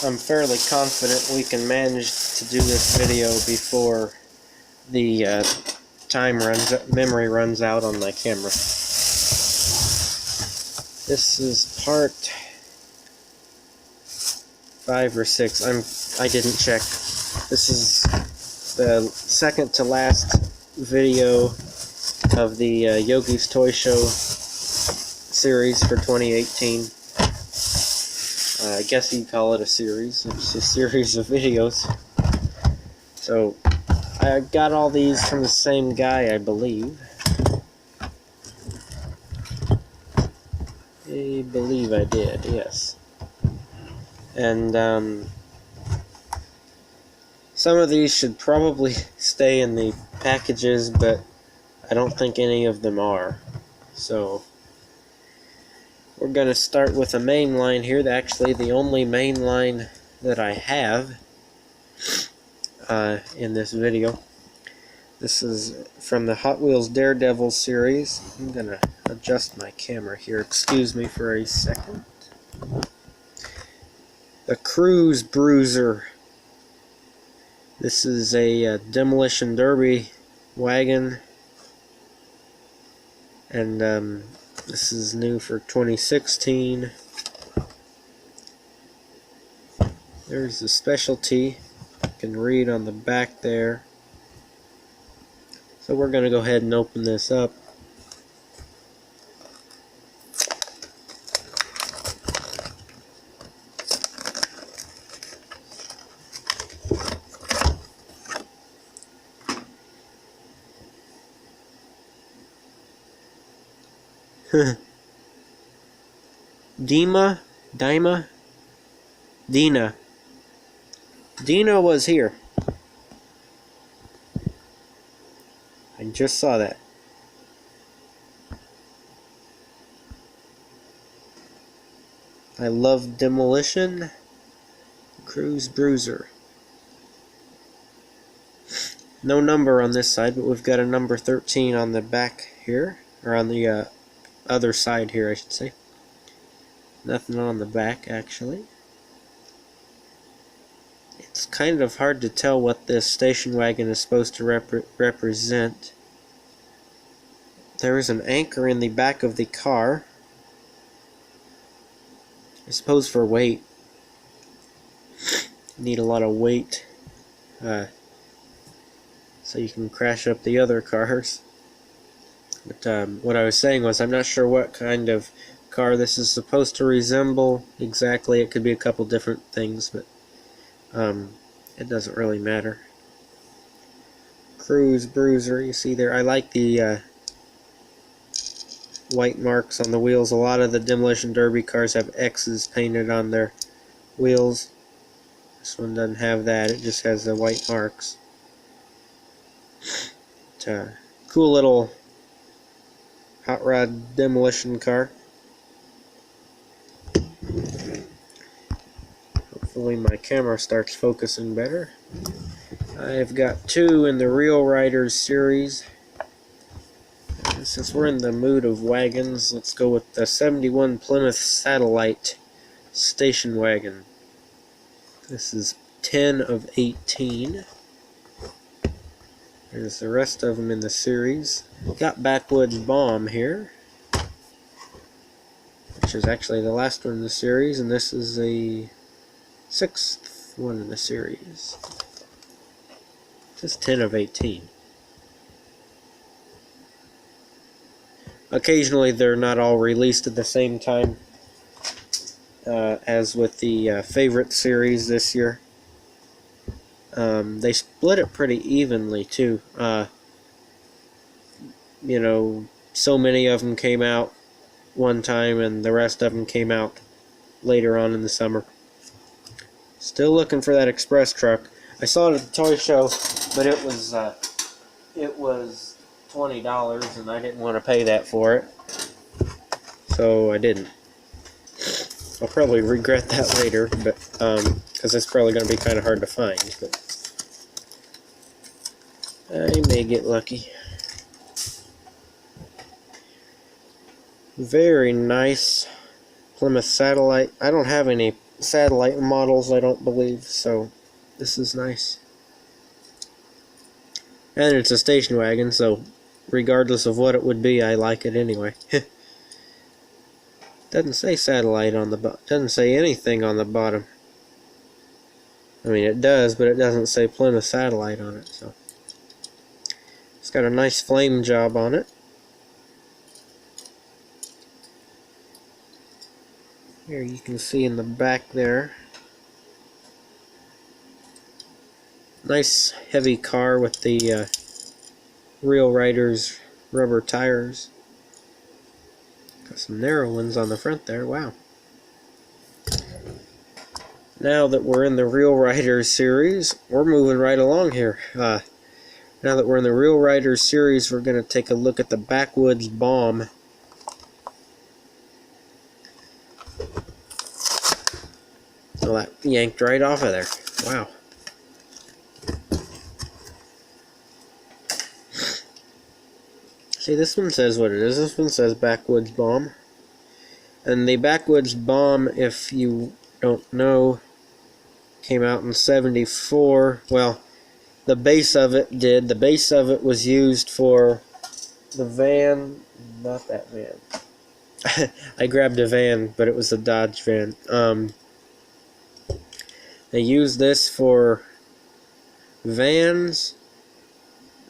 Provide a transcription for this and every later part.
I'm fairly confident we can manage to do this video before the memory runs out on my camera. This is part 5 or 6. I didn't check. This is the second to last video of the Yogi's Toy Show series for 2018. I guess you'd call it a series. It's a series of videos. So, I got all these from the same guy, I believe. I believe I did, yes. And, some of these should probably stay in the packages, but I don't think any of them are. So, we're going to start with a main line here. Actually, the only main line that I have in this video. This is from the Hot Wheels Daredevil series. I'm going to adjust my camera here. Excuse me for a second. The Bruiser. This is a Demolition Derby wagon. And this is new for 2016. There's the specialty. You can read on the back there. So we're going to go ahead and open this up. Dina was here. I just saw that. I love Demolition. Bruiser. No number on this side, but we've got a number 13 on the back here, or on the other side here, I should say. Nothing on the back, actually. It's kind of hard to tell what this station wagon is supposed to represent. There is an anchor in the back of the car. I suppose for weight. You need a lot of weight so you can crash up the other cars. But what I was saying was, I'm not sure what kind of car this is supposed to resemble exactly. It could be a couple different things, but it doesn't really matter. Bruiser, you see there. I like the white marks on the wheels. A lot of the Demolition Derby cars have X's painted on their wheels. This one doesn't have that. It just has the white marks. It's a cool little hot rod demolition car. Hopefully my camera starts focusing better. I've got 2 in the Real Riders series. And since we're in the mood of wagons, let's go with the 71 Plymouth Satellite station wagon. This is 10 of 18. There's the rest of them in the series. Got Backwoods Bomb here, which is actually the last one in the series, and this is the 6th one in the series. Just 10 of 18. Occasionally they're not all released at the same time, as with the favorite series this year. They split it pretty evenly too. You know, so many of them came out one time and the rest of them came out later on in the summer. Still looking for that express truck. I saw it at the toy show, but it was $20 and I didn't want to pay that for it, so I didn't. I'll probably regret that later, but because it's probably going to be kind of hard to find, but I may get lucky. Very nice Plymouth Satellite. I don't have any satellite models, I don't believe, so this is nice. And it's a station wagon, so regardless of what it would be, I like it anyway. Doesn't say satellite on the bottom. Doesn't say anything on the bottom. I mean, it does, but it doesn't say Plymouth Satellite on it, so. It's got a nice flame job on it. Here you can see in the back there. Nice heavy car with the Real Riders rubber tires. Got some narrow ones on the front there, wow. Now that we're in the Real Riders series, we're moving right along here. Now that we're in the Real Riders series, we're going to take a look at the Backwoods Bomb. Oh, that yanked right off of there. Wow. See, this one says what it is. This one says Backwoods Bomb. And the Backwoods Bomb, if you don't know, came out in '74. Well, the base of it did. The base of it was used for the van. Not that van. I grabbed a van, but it was a Dodge van. They used this for vans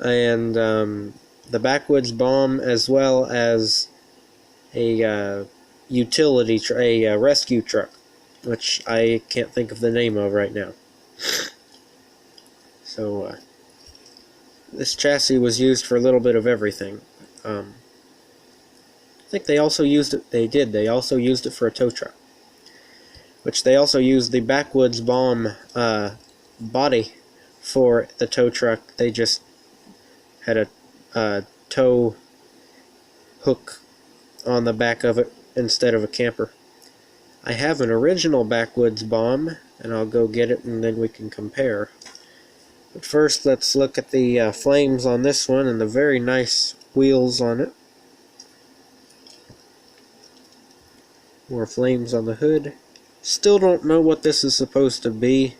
and the Backwoods Bomb, as well as a utility, a rescue truck, which I can't think of the name of right now. So this chassis was used for a little bit of everything. I think they also used it. They also used it for a tow truck, which they also used the Backwoods Bomb body for the tow truck. They just had a tow hook on the back of it instead of a camper. I have an original Backwoods Bomb, and I'll go get it and then we can compare. But first, let's look at the flames on this one and the very nice wheels on it. More flames on the hood. Still don't know what this is supposed to be.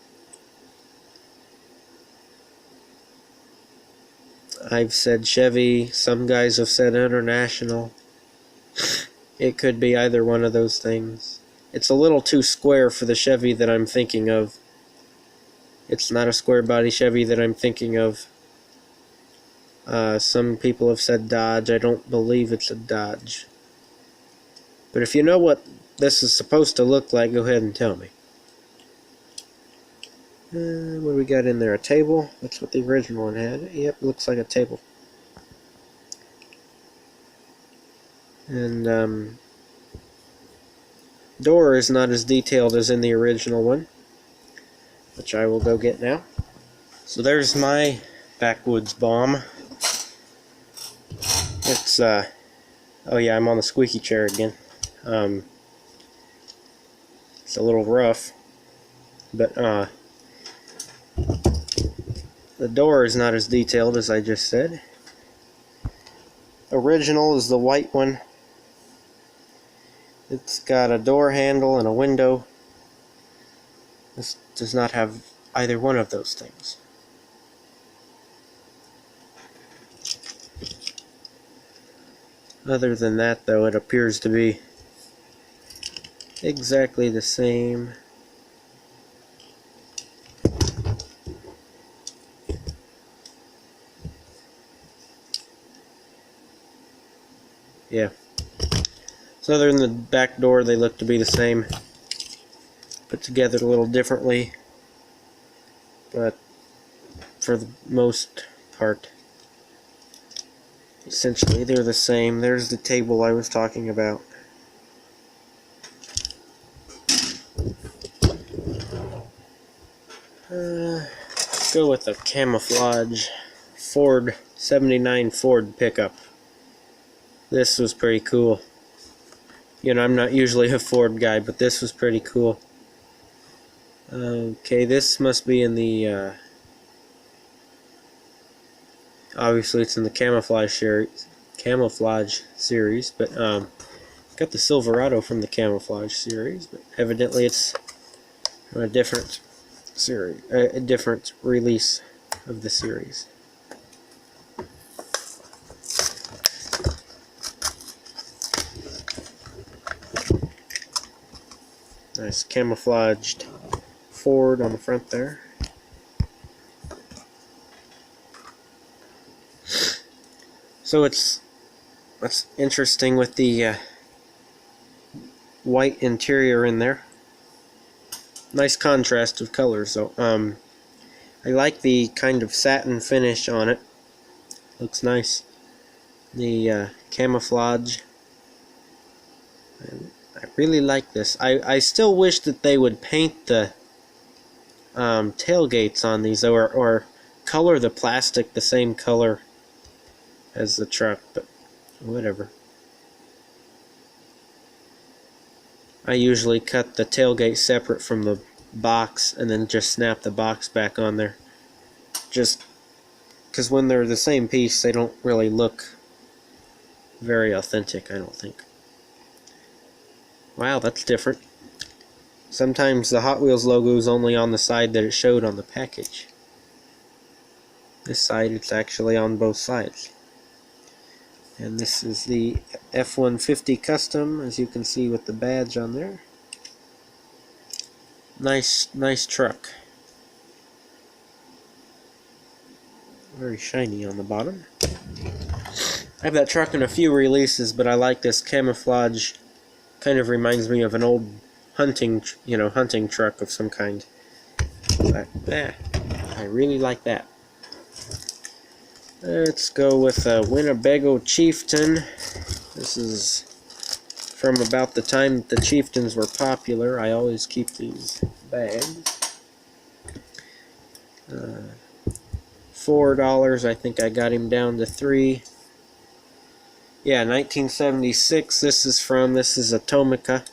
I've said Chevy, some guys have said International. It could be either one of those things. It's a little too square for the Chevy that I'm thinking of. It's not a square body Chevy that I'm thinking of. Some people have said Dodge. I don't believe it's a Dodge. But if you know what this is supposed to look like, go ahead and tell me. What do we got in there? A table? That's what the original one had. Yep, looks like a table. And door is not as detailed as in the original one, which I will go get now. So there's my Backwoods Bomb. It's oh yeah, I'm on the squeaky chair again. It's a little rough, but the door is not as detailed as I just said. Original is the white one. It's got a door handle and a window. This does not have either one of those things. Other than that, though, it appears to be exactly the same. Yeah. So other than the back door, they look to be the same. Put together a little differently, but for the most part, essentially they're the same. There's the table I was talking about. Let's go with a camouflage Ford 79 Ford pickup. This was pretty cool. You know, I'm not usually a Ford guy, but this was pretty cool. Okay, this must be in the obviously it's in the camouflage series, but got the Silverado from the camouflage series, but evidently it's a different series, a different release of the series. Nice camouflaged Ford on the front there. So it's interesting with the white interior in there. Nice contrast of colors though. I like the kind of satin finish on it. Looks nice. The camouflage. And I really like this. I still wish that they would paint the tailgates on these, or color the plastic the same color as the truck, but whatever. I usually cut the tailgate separate from the box and then just snap the box back on there. Just because when they're the same piece, they don't really look very authentic, I don't think. Wow, that's different. Sometimes the Hot Wheels logo is only on the side that it showed on the package. This side, it's actually on both sides. And this is the F-150 Custom, as you can see with the badge on there. Nice truck. Very shiny on the bottom. I have that truck in a few releases, but I like this camouflage. Kind of reminds me of an old hunting truck of some kind. But, I really like that. Let's go with a Winnebago Chieftain. This is from about the time that the Chieftains were popular. I always keep these bags. $4, I think I got him down to $3. Yeah, 1976. This is a Tonka.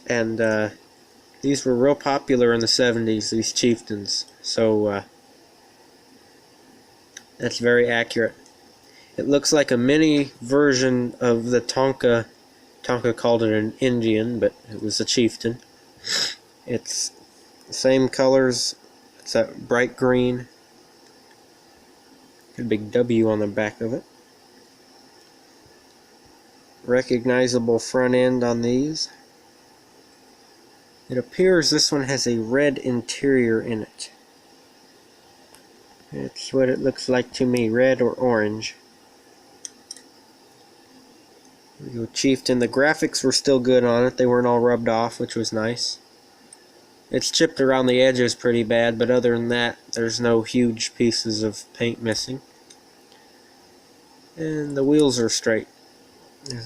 And these were real popular in the 70s, these Chieftains. So, that's very accurate. It looks like a mini version of the Tonka. Tonka called it an Indian, but it was a Chieftain. It's the same colors. It's that bright green. A big W on the back of it. Recognizable front end on these. It appears this one has a red interior in it. It's what it looks like to me, red or orange. There we go, Chieftain. The graphics were still good on it. They weren't all rubbed off, which was nice. It's chipped around the edges pretty bad, but other than that, there's no huge pieces of paint missing. And the wheels are straight.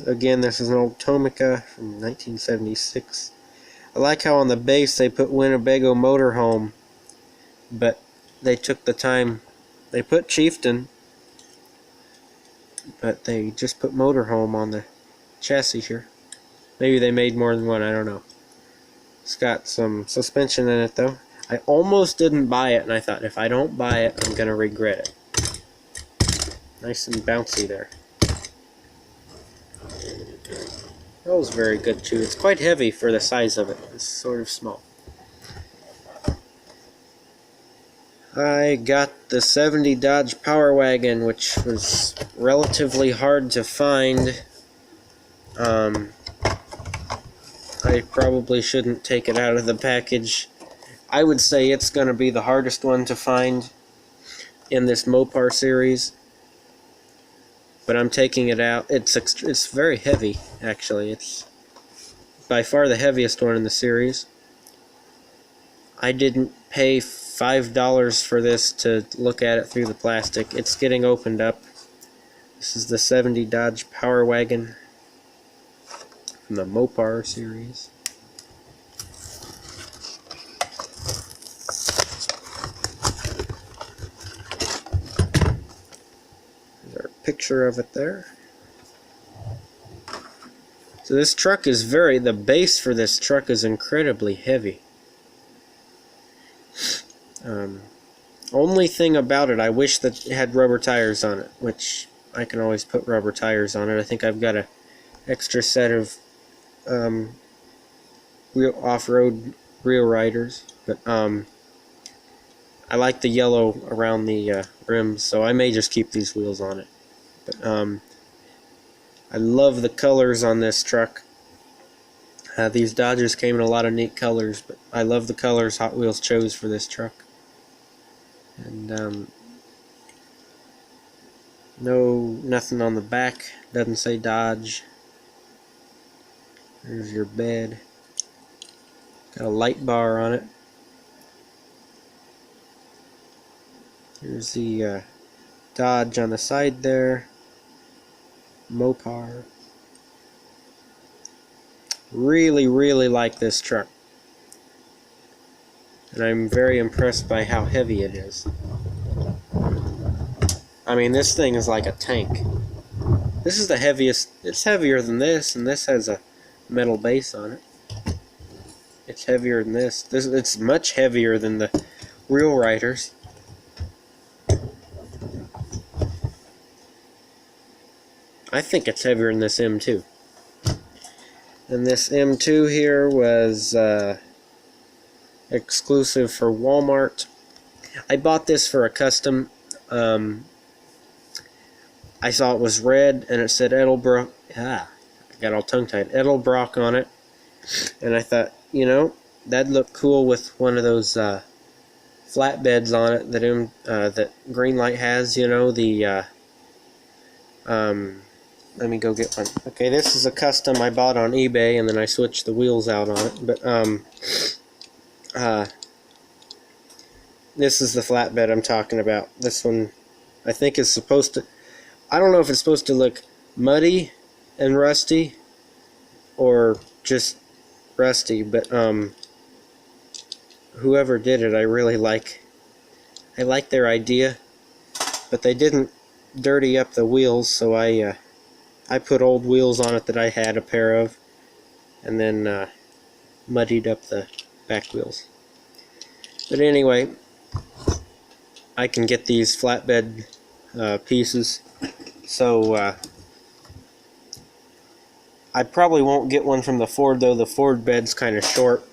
Again, this is an old Tonka from 1976. I like how on the base they put Winnebago Motorhome, but they took the time. They put Chieftain, but they just put Motorhome on the chassis here. Maybe they made more than one, I don't know. It's got some suspension in it though. I almost didn't buy it, and I thought if I don't buy it, I'm gonna regret it. Nice and bouncy there. That was very good too. It's quite heavy for the size of it. It's sort of small. I got the 70 Dodge Power Wagon, which was relatively hard to find. I probably shouldn't take it out of the package. I would say it's going to be the hardest one to find in this Mopar series. But I'm taking it out. It's very heavy, actually. It's by far the heaviest one in the series. I didn't pay $5 for this to look at it through the plastic. It's getting opened up. This is the 70 Dodge Power Wagon from the Mopar series. There's our picture of it there. So this truck is the base for this truck is incredibly heavy. Only thing about it, I wish that it had rubber tires on it, which I can always put rubber tires on it. I think I've got an extra set of real off-road real riders, but I like the yellow around the rims, so I may just keep these wheels on it. But I love the colors on this truck. These Dodgers came in a lot of neat colors, but I love the colors Hot Wheels chose for this truck. And nothing on the back. Doesn't say Dodge. There's your bed. Got a light bar on it. Here's the Dodge on the side there. Mopar. Really, really like this truck. And I'm very impressed by how heavy it is. I mean, this thing is like a tank. This is the heaviest. It's heavier than this, and this has a metal base on it. It's heavier than this. It's much heavier than the real riders. I think it's heavier than this M2. And this M2 here was exclusive for Walmart. I bought this for a custom. I saw it was red and it said Edelbrock. I got all tongue-tied. Edelbrock on it. And I thought, you know, that'd look cool with one of those flatbeds on it that Greenlight has, you know, the let me go get one. Okay, this is a custom I bought on eBay, and then I switched the wheels out on it. But this is the flatbed I'm talking about. This one, I think, is supposed to. I don't know if it's supposed to look muddy and rusty, or just rusty. But whoever did it, I really like. I like their idea, but they didn't dirty up the wheels, so I put old wheels on it that I had a pair of, and then muddied up the back wheels. But anyway, I can get these flatbed pieces, so I probably won't get one from the Ford, though. The Ford bed's kind of short.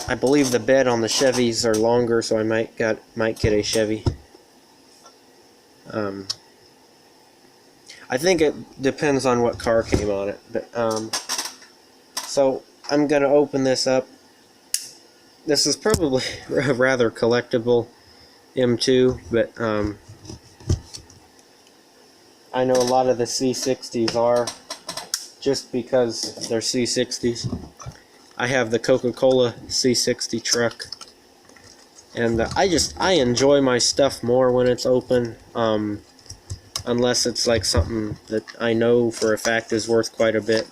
I believe the bed on the Chevys are longer, so I might get a Chevy. I think it depends on what car came on it. But so I'm going to open this up. This is probably a rather collectible M2, but I know a lot of the C60s are, just because they're C60s. I have the Coca-Cola C60 truck, and I enjoy my stuff more when it's open. Unless it's like something that I know for a fact is worth quite a bit.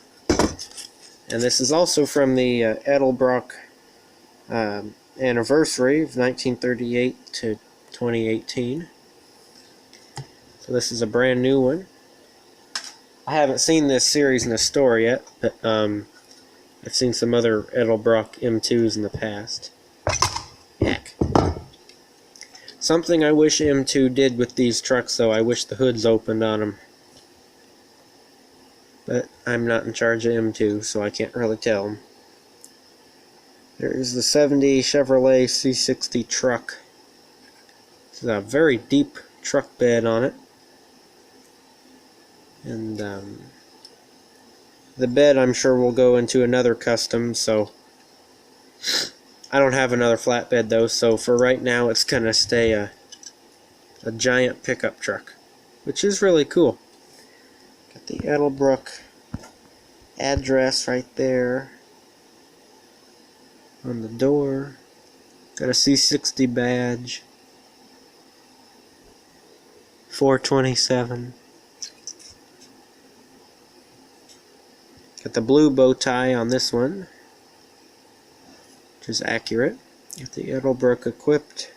And this is also from the Edelbrock anniversary of 1938 to 2018. So this is a brand new one. I haven't seen this series in the store yet, but I've seen some other Edelbrock M2s in the past. Heck. Something I wish M2 did with these trucks, though, I wish the hoods opened on them. But I'm not in charge of M2, so I can't really tell them. There's the 70 Chevrolet C60 truck. It's a very deep truck bed on it. And the bed, I'm sure, will go into another custom, so I don't have another flatbed, though, so for right now it's going to stay a giant pickup truck, which is really cool. Got the Edelbrock address right there on the door. Got a C60 badge. 427. Got the blue bow tie on this one, which is accurate. Got the Edelbrock equipped.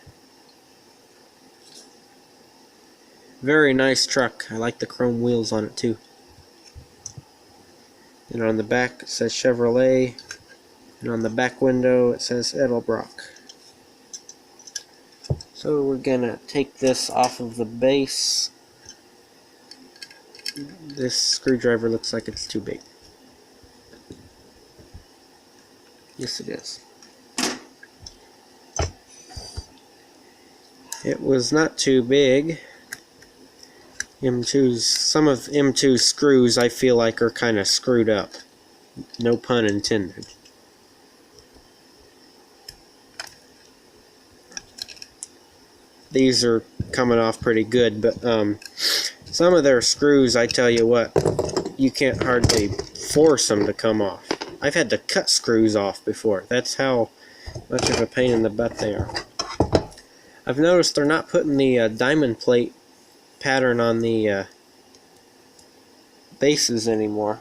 Very nice truck. I like the chrome wheels on it too. And on the back it says Chevrolet, and on the back window it says Edelbrock. So we're gonna take this off of the base. This screwdriver looks like it's too big. Yes, it is. It was not too big. Some of M2's screws I feel like are kind of screwed up. No pun intended. These are coming off pretty good, but some of their screws, I tell you what, you can't hardly force them to come off. I've had to cut screws off before. That's how much of a pain in the butt they are. I've noticed they're not putting the diamond plate pattern on the bases anymore,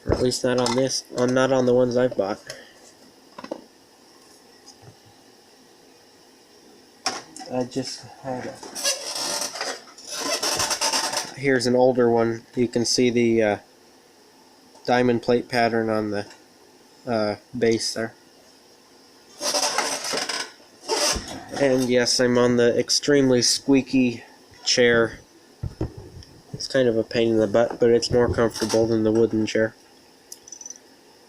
or at least not on this, not on the ones I've bought. I just had a... Here's an older one. You can see the diamond plate pattern on the base there. And yes, I'm on the extremely squeaky chair. It's kind of a pain in the butt, but it's more comfortable than the wooden chair.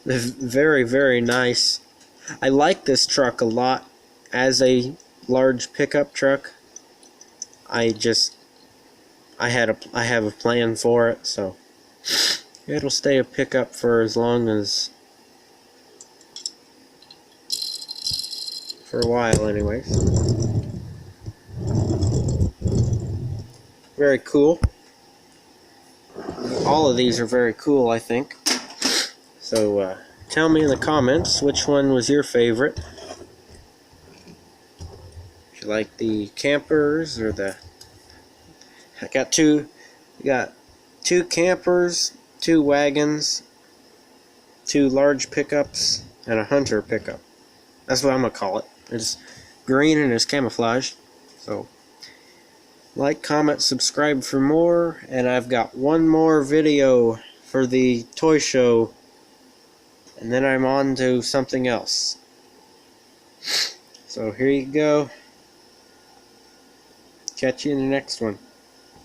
Very, very nice. I like this truck a lot as a large pickup truck. I have a plan for it, so it'll stay a pickup for as long as, for a while anyways. Very cool. All of these are very cool, I think. So tell me in the comments which one was your favorite. If you like the campers or the... I got two campers, 2 wagons, 2 large pickups, and a hunter pickup. That's what I'm gonna call it. It's green and it's camouflage. So like, comment, subscribe for more, and I've got one more video for the toy show, and then I'm on to something else. So here you go. Catch you in the next one.